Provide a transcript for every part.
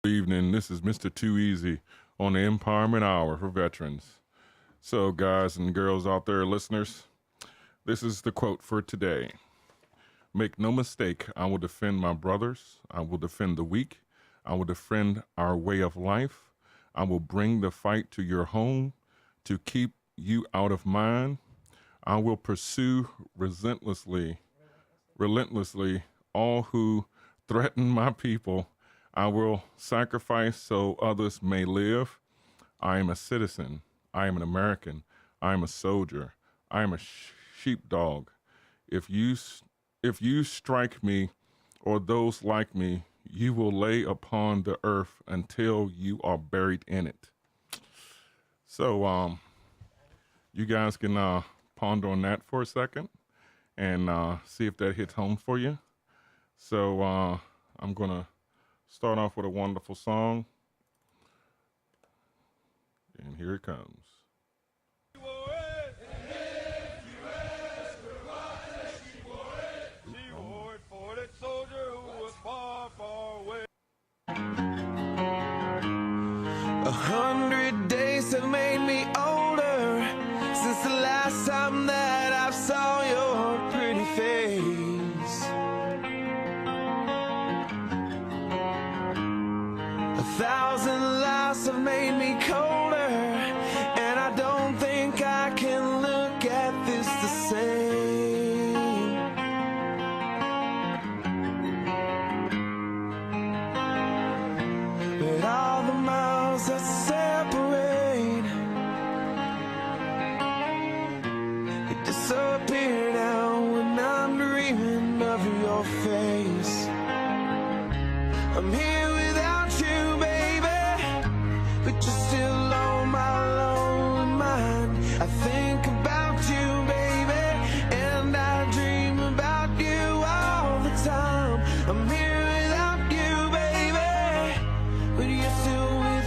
Good evening. This is Mr. Too Easy on the Empowerment Hour for veterans. So, guys and girls out there, listeners, this is the quote for today. Make no mistake, I will defend my brothers. I will defend the weak. I will defend our way of life. I will bring the fight to your home to keep you out of mine. I will pursue relentlessly all who threaten my people. I will sacrifice so others may live. I am a citizen. I am an American. I am a soldier. I am a sheepdog. If you strike me or those like me, you will lay upon the earth until you are buried in it. So, you guys can ponder on that for a second and see if that hits home for you. So, I'm going to start off with a wonderful song. And here it comes. A 100 days have made me older since the last time that I saw your pretty face. 1,000 lives have made me colder, and I don't think I can look at this the same. But all the miles that separate, it disappear now when I'm dreaming of your face. I'm here without you, baby, but you're still on my lonely mind. I think about you, baby, and I dream about you all the time. I'm here without you, baby, but you're still with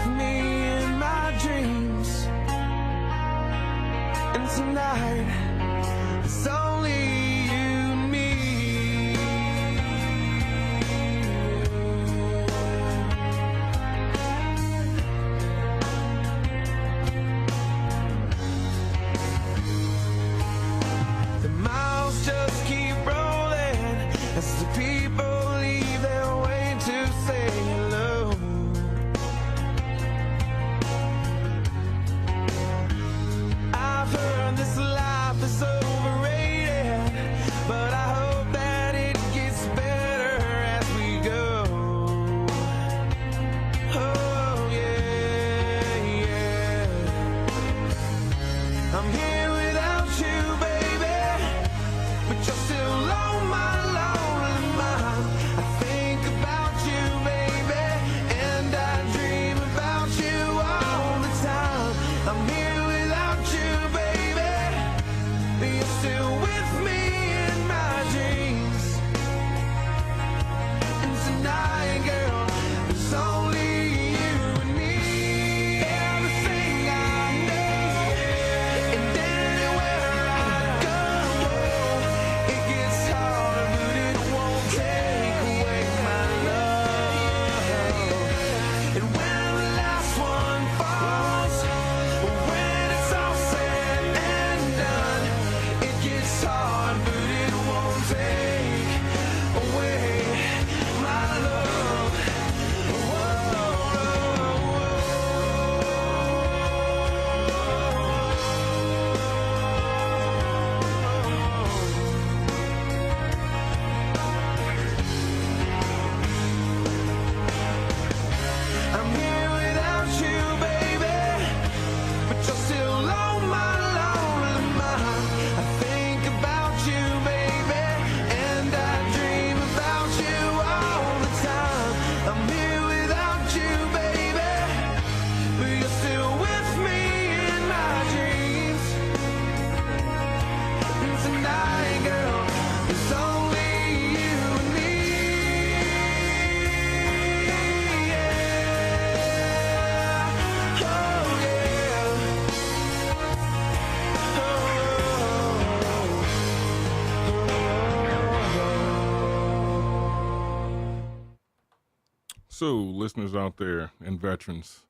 So, listeners out there and veterans,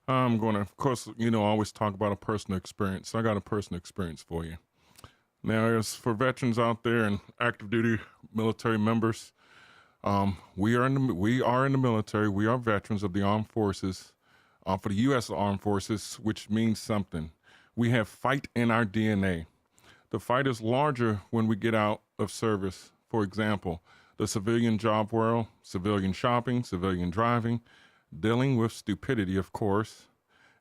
I'm going to, of course, always talk about a personal experience. I got a personal experience for you. Now, as for veterans out there and active duty military members, we are in the military. We are veterans of the armed forces, for the U.S. Armed Forces, which means something. We have fight in our DNA. The fight is larger when we get out of service. For example, the civilian job world, civilian shopping, civilian driving, dealing with stupidity, of course,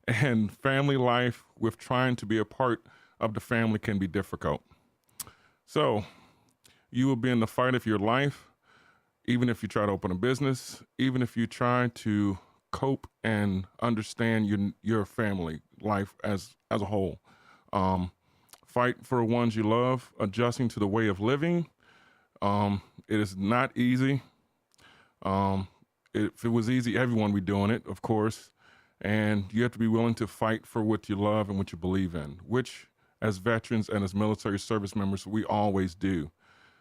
and family life with trying to be a part of the family can be difficult. So you will be in the fight of your life, even if you try to open a business, even if you try to cope and understand your family life as a whole. Fight for the ones you love, adjusting to the way of living. It is not easy. If it was easy, everyone would be doing it, of course. And you have to be willing to fight for what you love and what you believe in, which as veterans and as military service members, we always do.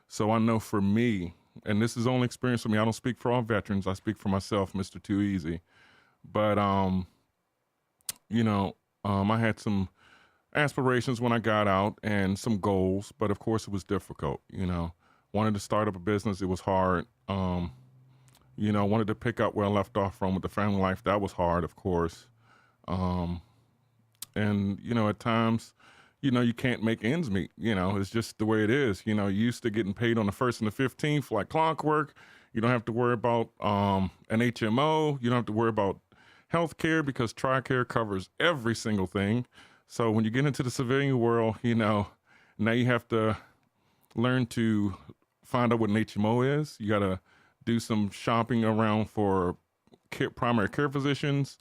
So I know for me, and this is only experience for me, I don't speak for all veterans, I speak for myself, Mr. Too Easy. But, I had some aspirations when I got out and some goals, but of course it was difficult, Wanted to start up a business, it was hard. Wanted to pick up where I left off from with the family life, that was hard, of course. At times, you can't make ends meet, it's just the way it is. Used to getting paid on the 1st and the 15th like clockwork. You don't have to worry about an HMO. You don't have to worry about health care because TRICARE covers every single thing. So when you get into the civilian world, now you have to learn to find out what an HMO is. You got to do some shopping around for primary care physicians.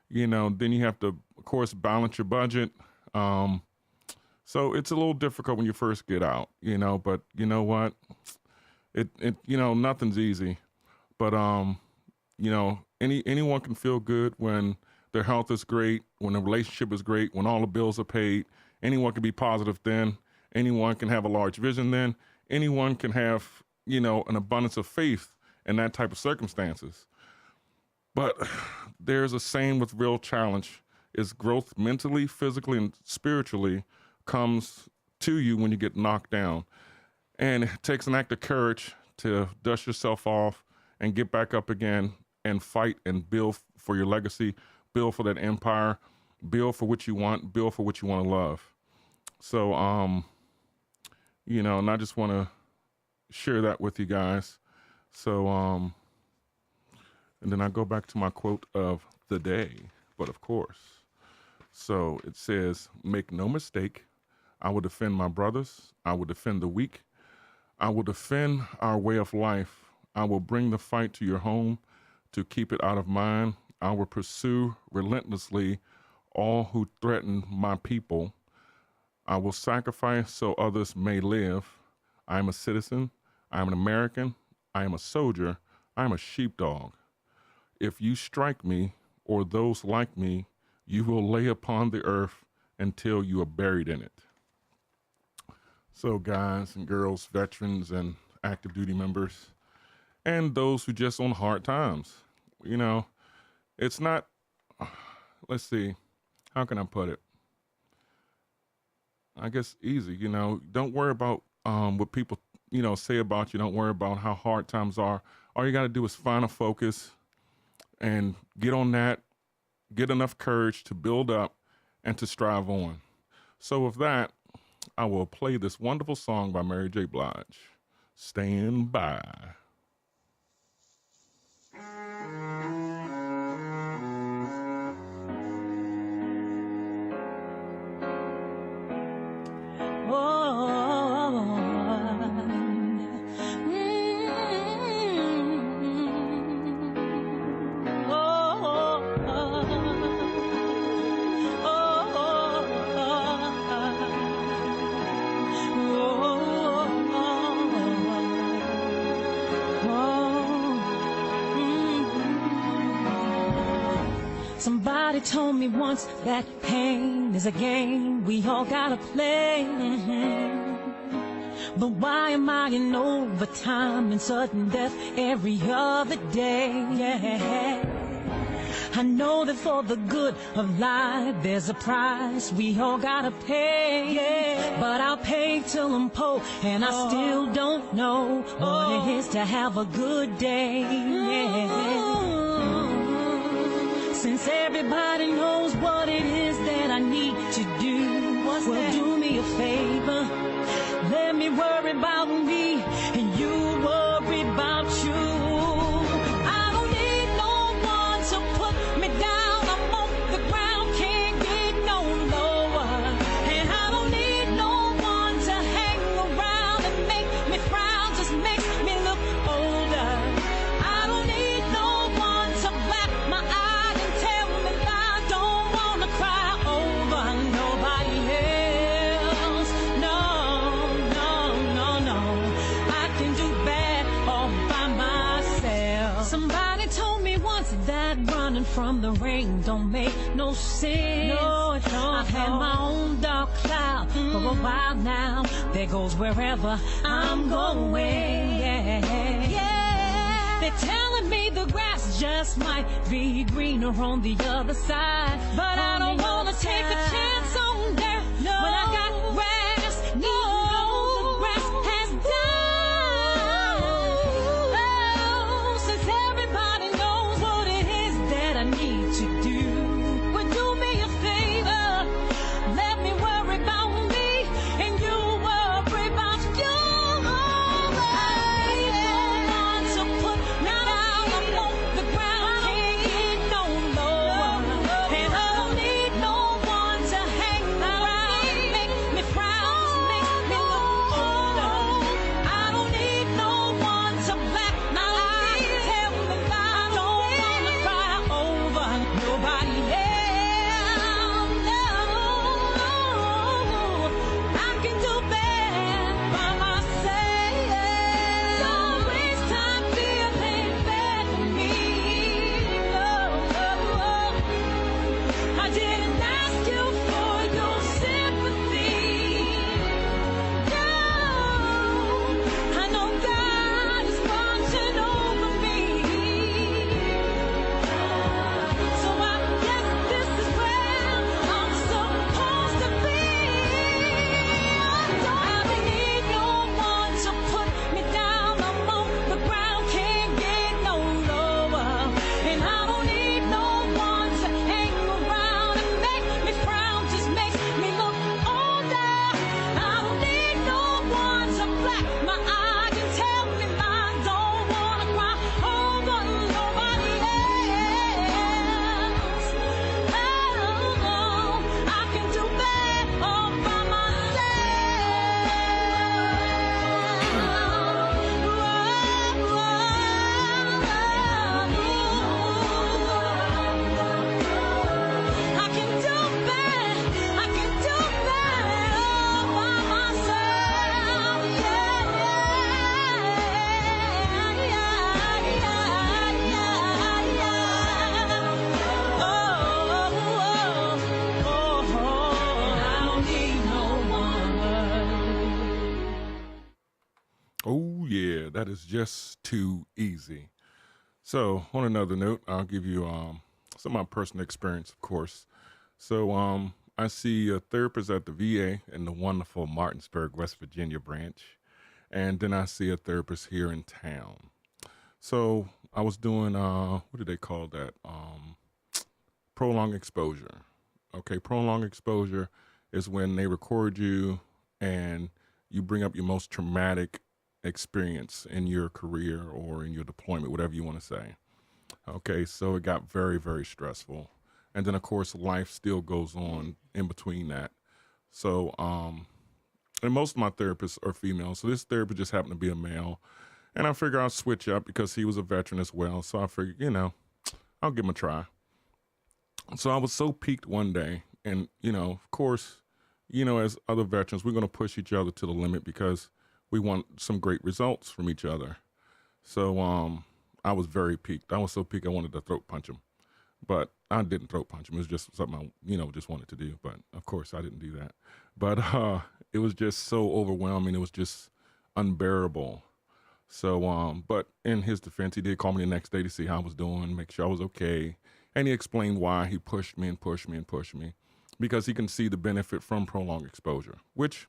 Then you have to, of course, balance your budget. So it's a little difficult when you first get out, but you know what? Nothing's easy, but, anyone can feel good when their health is great, when the relationship is great, when all the bills are paid. Anyone can be positive then. Anyone can have a large vision then. Anyone can have, an abundance of faith in that type of circumstances. But there's a saying with real challenge is growth mentally, physically, and spiritually comes to you when you get knocked down. And it takes an act of courage to dust yourself off and get back up again and fight and build for your legacy, build for that empire, build for what you want, build for what you want to love. So, and I just want to share that with you guys. So, and then I go back to my quote of the day, but of course. So it says, make no mistake, I will defend my brothers. I will defend the weak. I will defend our way of life. I will bring the fight to your home to keep it out of mine. I will pursue relentlessly all who threaten my people. I will sacrifice so others may live. I am a citizen. I am an American. I am a soldier. I am a sheepdog. If you strike me or those like me, you will lay upon the earth until you are buried in it. So guys and girls, veterans and active duty members, and those who just on hard times, it's not, let's see, how can I put it? I guess easy, don't worry about what people, say about you. Don't worry about how hard times are. All you got to do is find a focus and get on that, get enough courage to build up and to strive on. So with that, I will play this wonderful song by Mary J. Blige, Stand By. Somebody told me once that pain is a game we all gotta play. But why am I in overtime and sudden death every other day? Yeah. I know that for the good of life, there's a price we all gotta pay. Yeah. But I'll pay till I'm poor, and I still don't know what it is to have a good day. Yeah. Since everybody knows what it is that I need to do, do me a favor. Let me worry about me, and you worry about you. I don't need no one to put me down. I'm on the ground, can't get no lower. And I don't need no one to hang around and make me frown, just makes me look older. I don't need no one to black my eye and tell me I don't wanna cry over nobody else. No, no, no, no. I can do bad all by myself. Somebody told me once that running from the rain don't make no sense. No, it don't. I've had my own dark cloud for a while now. There goes wherever I'm going. Yeah. They're telling me the grass just might be greener on the other side. But I don't wanna take a chance on that. No. When I got grass, no, the grass has died. Oh, since everybody knows what it is that I need to do, would do me a favor. Let me worry about me, and you worry about you. I need someone to put me down. I'm on the ground, can't get no lower. And I don't need no one to hang around, make me frown, make me look older. I don't need no one to black my eye, tell me I don't wanna cry over nobody else. No, I can do bad by myself. Don't waste time feeling bad for me. No, I didn't ask you for your sympathy. No, I know God is watching over me. So I guess this is where I'm supposed to be. I don't need no one to put me down. I'm on the ground, can't get no lower. And I don't need no one to hang around and make me frown, just makes me look older. I don't need no one to black my eye and tell me I don't wanna cry over nobody else. Oh, I can do that all by myself. I can do that. I can do that all by myself. I don't need no one. Oh, yeah, that is just too easy. So, on another note, I'll give you some of my personal experience, of course. So, I see a therapist at the VA in the wonderful Martinsburg, West Virginia branch. And then I see a therapist here in town. So, I was doing, what do they call that? Prolonged exposure. Okay, prolonged exposure is when they record you and you bring up your most traumatic experience in your career or in your deployment, whatever you want to say. Okay, so it got very, very stressful. And then, of course, life still goes on in between that. So, and most of my therapists are female. So this therapist just happened to be a male. And I figured I'll switch up because he was a veteran as well. So I figured, I'll give him a try. So I was so peaked one day. And, of course, as other veterans, we're going to push each other to the limit because we want some great results from each other. So I was very peaked. I was so peaked I wanted to throat punch him. But I didn't throat punch him. It was just something I, just wanted to do. But, of course, I didn't do that. But it was just so overwhelming. It was just unbearable. So, but in his defense, he did call me the next day to see how I was doing, make sure I was okay. And he explained why he pushed me and pushed me and pushed me because he can see the benefit from prolonged exposure, which,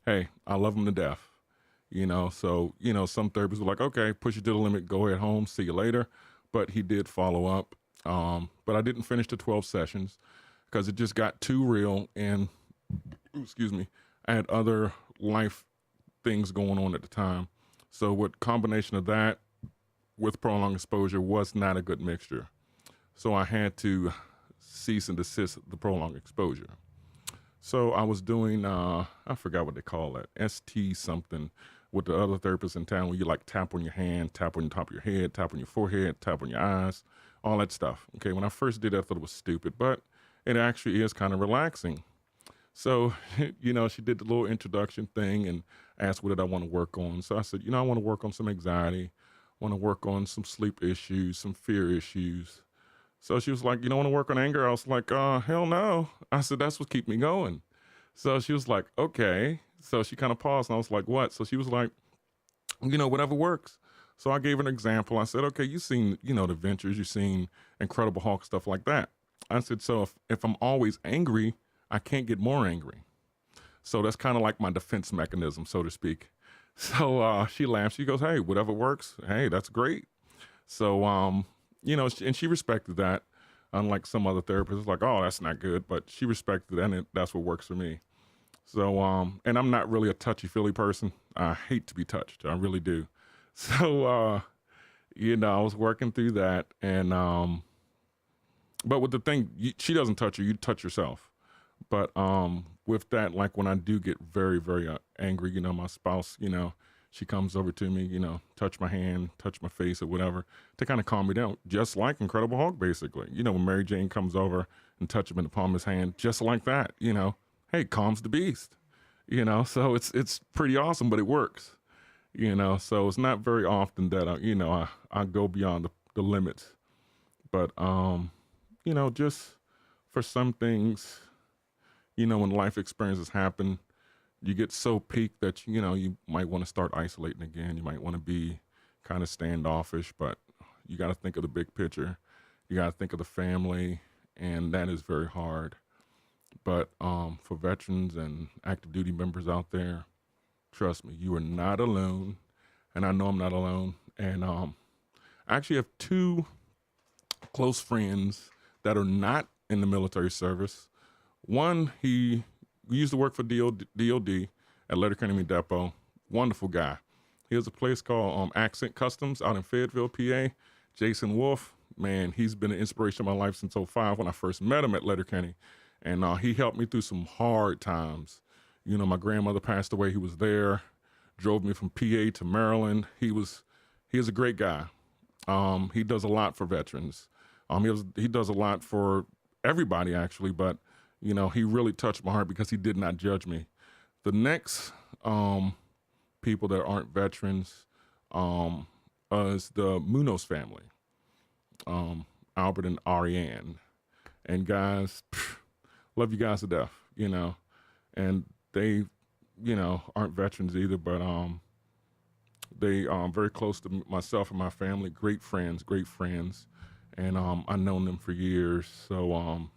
hey, I love him to death. So, some therapists were like, okay, push you to the limit, go ahead home, see you later. But he did follow up. But I didn't finish the 12 sessions because it just got too real. And, excuse me, I had other life things going on at the time. So with combination of that with prolonged exposure was not a good mixture. So I had to cease and desist the prolonged exposure. So I was doing, I forgot what they call it, ST something with the other therapists in town where you like tap on your hand, tap on the top of your head, tap on your forehead, tap on your eyes, all that stuff. Okay, when I first did it, I thought it was stupid, but it actually is kind of relaxing. So, she did the little introduction thing and asked what did I want to work on. So I said, I want to work on some anxiety, want to work on some sleep issues, some fear issues. So she was like, want to work on anger? I was like, hell no. I said, that's what keep me going. So she was like, okay. So she kind of paused and I was like, what? So she was like, whatever works. So I gave her an example. I said, okay, you've seen, the Ventures, you've seen Incredible Hulk, stuff like that. I said, so if I'm always angry, I can't get more angry. So that's kind of like my defense mechanism, so to speak. So she laughed. She goes, hey, whatever works. Hey, that's great. So, and she respected that. Unlike some other therapists, like, oh, that's not good. But she respected that, and that's what works for me. So, and I'm not really a touchy-feely person. I hate to be touched. I really do. So, I was working through that. And, but with the thing, she doesn't touch you. You touch yourself. But with that, like when I do get very, very angry, my spouse, she comes over to me, touch my hand, touch my face or whatever to kind of calm me down, just like Incredible Hulk, basically. When Mary Jane comes over and touch him in the palm of his hand, just like that, hey, calms the beast, so it's pretty awesome, but it works, so it's not very often that, I go beyond the limits. But, just for some things, when life experiences happen, you get so peaked that, you might want to start isolating again. You might want to be kind of standoffish, but you got to think of the big picture. You got to think of the family, and that is very hard. But for veterans and active duty members out there, trust me, you are not alone. And I know I'm not alone. And I actually have two close friends that are not in the military service. One, he used to work for DOD at Letterkenny Depot. Wonderful guy. He has a place called Accent Customs out in Fayetteville, PA. Jason Wolf, man, he's been an inspiration in my life since '05 when I first met him at Letterkenny. And he helped me through some hard times. My grandmother passed away. He was there, drove me from PA to Maryland. He is a great guy. He does a lot for veterans. He does a lot for everybody, actually, but he really touched my heart because he did not judge me. The next people that aren't veterans is the Munoz family, Albert and Ariane. And guys, love you guys to death, and they, aren't veterans either, but they are very close to myself and my family, great friends, and I've known them for years, so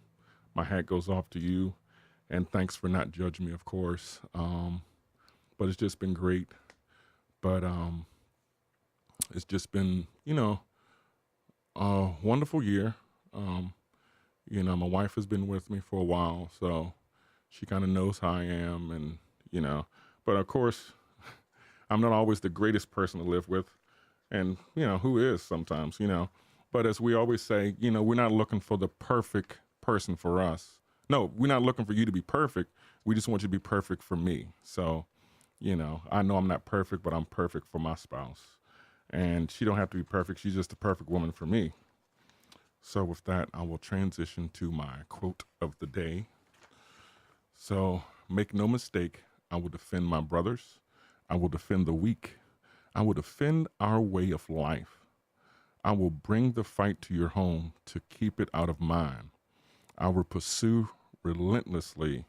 my hat goes off to you, and thanks for not judging me, of course. But it's just been great. But it's just been, a wonderful year. My wife has been with me for a while, so she kind of knows how I am, and, but of course, I'm not always the greatest person to live with, and, who is sometimes, But as we always say, we're not looking for the perfect person for us. No, we're not looking for you to be perfect. We just want you to be perfect for me. So, I know I'm not perfect, but I'm perfect for my spouse. And she don't have to be perfect. She's just the perfect woman for me. So with that, I will transition to my quote of the day. So, make no mistake, I will defend my brothers. I will defend the weak. I will defend our way of life. I will bring the fight to your home to keep it out of mine. I will pursue relentlessly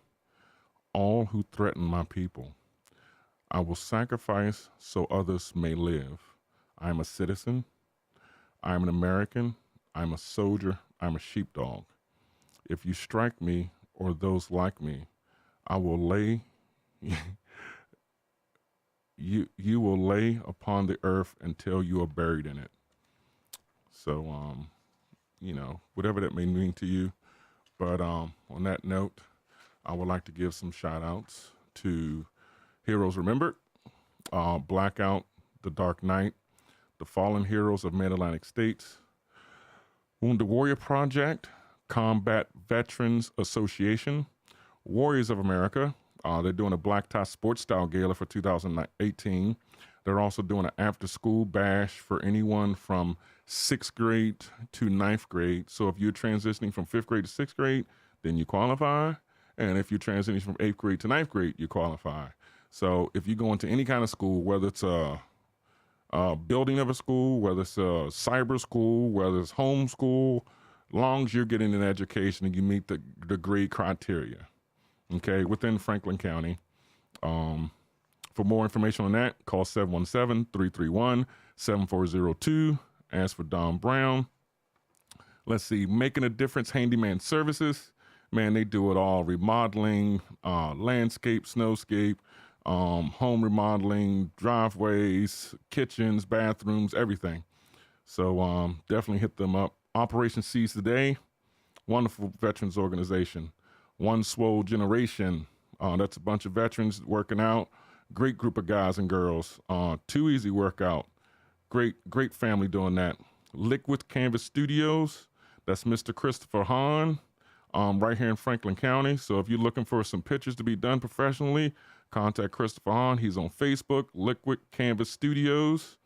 all who threaten my people. I will sacrifice so others may live. I am a citizen. I am an American. I'm a soldier. I'm a sheepdog. If you strike me or those like me, I will lay you will lay upon the earth until you are buried in it. So whatever that may mean to you. But on that note, I would like to give some shout outs to Heroes Remembered, Blackout, The Dark Knight, The Fallen Heroes of Mid-Atlantic States, Wounded Warrior Project, Combat Veterans Association, Warriors of America. They're doing a Black Tie Sports Style Gala for 2018. They're also doing an after-school bash for anyone from 6th grade to 9th grade. So if you're transitioning from 5th grade to 6th grade, then you qualify. And if you're transitioning from 8th grade to 9th grade, you qualify. So if you go into any kind of school, whether it's a building of a school, whether it's a cyber school, whether it's home school, long as you're getting an education and you meet the grade criteria, okay, within Franklin County. For more information on that, call 717-331-7402. Ask for Don Brown. Let's see, Making a Difference Handyman Services. Man, they do it all. Remodeling, landscape, snowscape, home remodeling, driveways, kitchens, bathrooms, everything. So definitely hit them up. Operation Seize the Day, wonderful veterans organization. One Swole Generation, that's a bunch of veterans working out. Great group of guys and girls. Too Easy Workout, great family doing that. Liquid Canvas Studios, that's Mr. Christopher Hahn, right here in Franklin County. So if you're looking for some pictures to be done professionally, contact Christopher Hahn. He's on Facebook, Liquid Canvas Studios.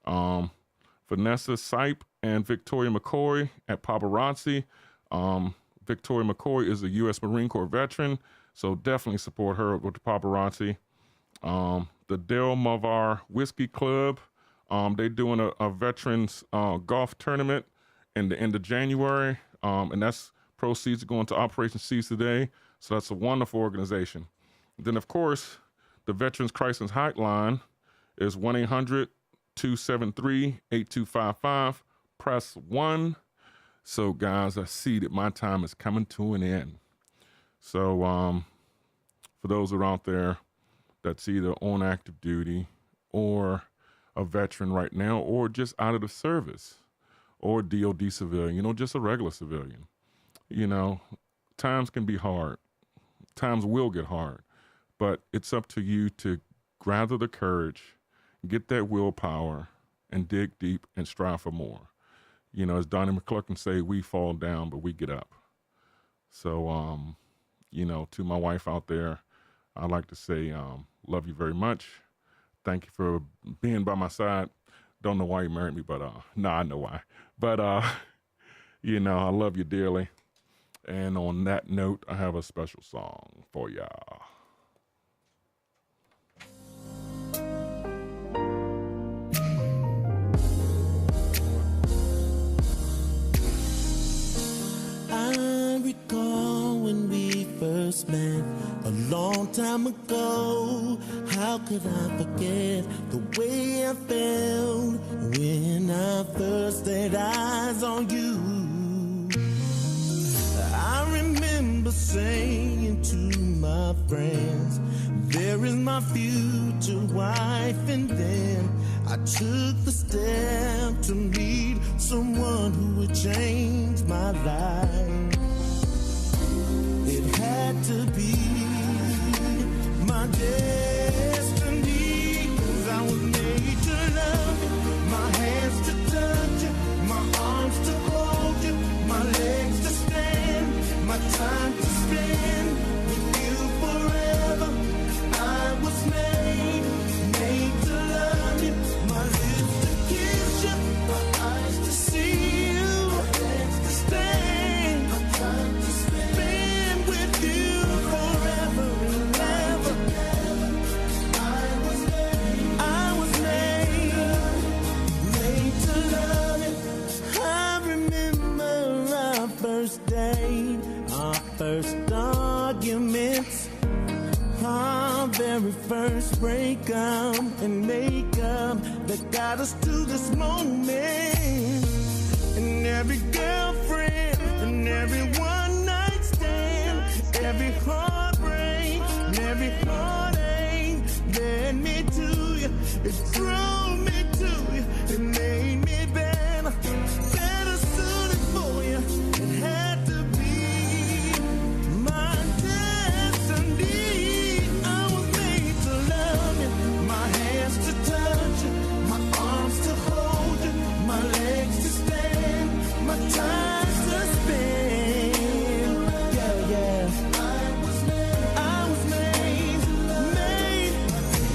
Vanessa Sipe and Victoria McCoy at Paparazzi. Victoria McCoy is a U.S. Marine Corps veteran, so definitely support her with the Paparazzi. The Del Mavar Whiskey Club, they're doing a veterans golf tournament in the end of January, and that's proceeds going to Operation Seize the Day. So that's a wonderful organization. Then, of course, the Veterans Crisis Hotline is 1-800-273-8255. Press 1. So, guys, I see that my time is coming to an end. So, for those who are out there that's either on active duty or a veteran right now or just out of the service or DOD civilian, just a regular civilian, times can be hard. Times will get hard. But it's up to you to gather the courage, get that willpower, and dig deep and strive for more. As Donnie McClurkin say, we fall down, but we get up. So, to my wife out there, I'd like to say, love you very much. Thank you for being by my side. Don't know why you married me, but, I know why. But, I love you dearly. And on that note, I have a special song for y'all. I recall when we first met a long time ago. How could I forget the way I felt when I first laid eyes on you? I remember saying to my friends, there is my future wife, and then I took the step to meet someone who would change my life. It had to be my destiny, 'cause I was made to love you, my hands to touch you, my arms to hold you, my legs to stand, my time to spend with you forever. I was made to love you, my lips to kiss you, my eyes to see you, my legs to stand, my time to spend with you forever and ever. I was made to love you. I remember our first date, our first arguments. I very first breakup and makeup that got us to this moment. And every girlfriend and every one night stand, every heartbreak and every heartache led me to you. It drew me to you. It made me better, better suited for you. It had to be my destiny. I was made to love you, my hands to touch you, my arms to hold you, my legs to stand, my time to spend. Yeah, yeah. I was made,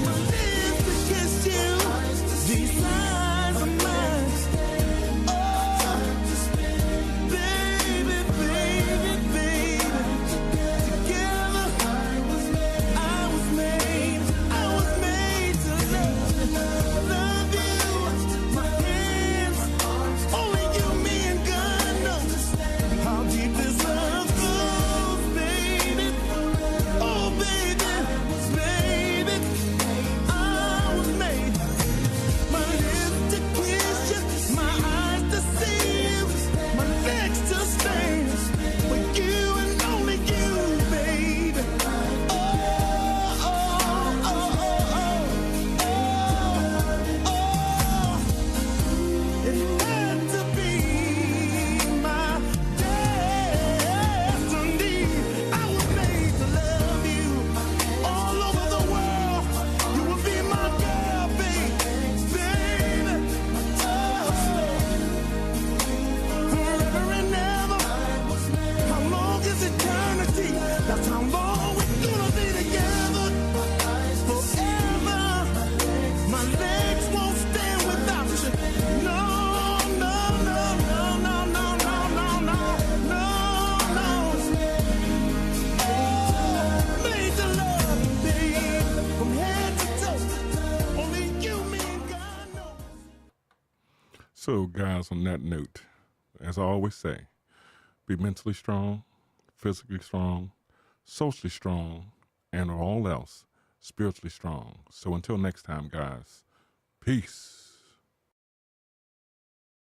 my lips to kiss you. These eyes are mine. Oh, baby, baby, baby. Together, I was made to love you. My hands, only you, me, and God knows how deep this love goes, baby. Oh, baby, baby, I was made. My lips to kiss you, my eyes to see you, my legs to stand for you and only you, baby. Oh, oh, oh, oh, oh, oh. It had to be my destiny. I was made to love you all over the world. You will be my girl, baby, baby. Oh, forever and ever. How long is eternity? That's how long we're gonna be together. Forever. My legs won't stand without you. No, no, no, no, no, no, no, no, no, no, no. Oh, made to love you, babe, from head to toe. Only you, me, and God knows. So, guys, on that note, as I always say, be mentally strong, physically strong, socially strong, and all else, spiritually strong. So, until next time, guys, peace.